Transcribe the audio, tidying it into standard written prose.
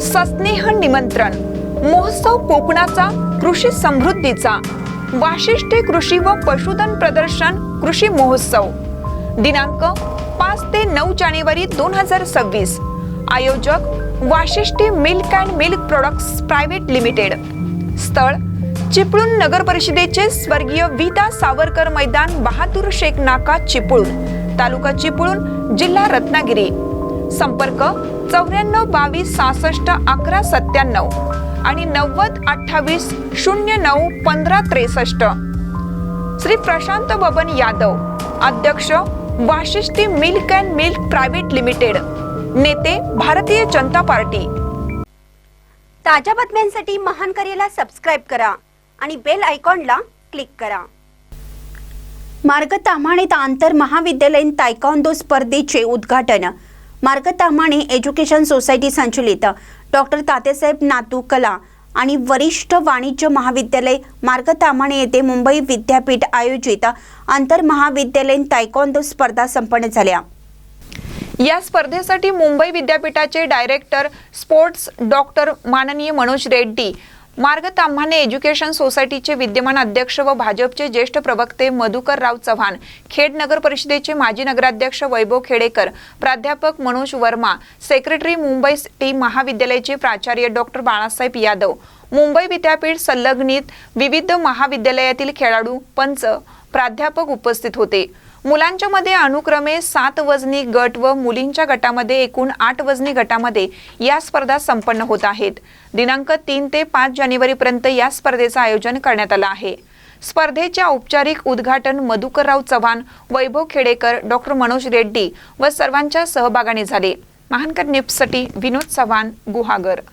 सस्नेह निमंत्रण महोत्सव कोकणाचा कृषी समृद्धीचा वाशिष्ठी कृषी व पशुधन प्रदर्शन कृषी महोत्सव दिनांक 5 ते 9 जानेवारी 2026। आयोजक Vashishthi milk and milk products private limited. स्थळ चिपळूण नगर परिषदेचे स्वर्गीय विदा सावरकर मैदान, बहादूर शेख नाका, चिपळूण, तालुका चिपळूण, जिल्हा रत्नागिरी। संपर्क 94 22 66 11 97 आणि 90 28 09 15 63। श्री प्रशांत बबन यादव, अध्यक्ष Vashishthi milk and milk private limited. नेते भारतीय जनता पार्टी। ताज्या बातम्यांसाठी महान करेला सबस्क्राइब करा आणि बेल आयकॉनला क्लिक करा। मार्ग ताम्हाणेत आंतर महाविद्यालयीन तायक्वांदो स्पर्धेचे उद्घाटन। मार्ग ताम्हाणे एज्युकेशन सोसायटी संचलित डॉक्टर तात्यासाहेब नातू कला आणि वरिष्ठ वाणिज्य महाविद्यालय मार्ग ताम्हाणे येथे मुंबई विद्यापीठ आयोजित आंतर महाविद्यालयीन तायक्वांदो स्पर्धा संपन्न झाल्या। या स्पर्धेसाठी मुंबई विद्यापीठाचे डायरेक्टर स्पोर्ट्स डॉक्टर माननीय मनोज रेड्डी, मार्ग ताम्हाणे एज्युकेशन सोसायटीचे विद्यमान अध्यक्ष व भाजपचे ज्येष्ठ प्रवक्ते मधुकरराव चव्हाण, खेड नगर परिषदेचे माजी नगराध्यक्ष वैभव खेडेकर, प्राध्यापक मनोज वर्मा, सेक्रेटरी मुंबई सिटी महाविद्यालयाचे प्राचार्य डॉक्टर बाळासाहेब यादव, मुंबई विद्यापीठ संलग्नित विविध महाविद्यालयातील खेळाडू, पंच, प्राध्यापक उपस्थित होते। मुलांच्या मध्ये अनुक्रमे 7 वजनी गट व मुलींच्या गटामध्ये एकूण 8 वजनी गटामध्ये या स्पर्धा संपन्न होत आहेत। दिनांक 3 ते 5 जानेवारी पर्यंत या स्पर्धेचे आयोजन करण्यात आले आहे। स्पर्धेचे औपचारिक उद्घाटन मधुकरराव चव्हाण, वैभव खेडेकर, डॉक्टर मनोज रेड्डी व सर्वांच्या सहभागाने झाले। महानकर न्यूजसाठी विनोद चव्हाण, गुहागर।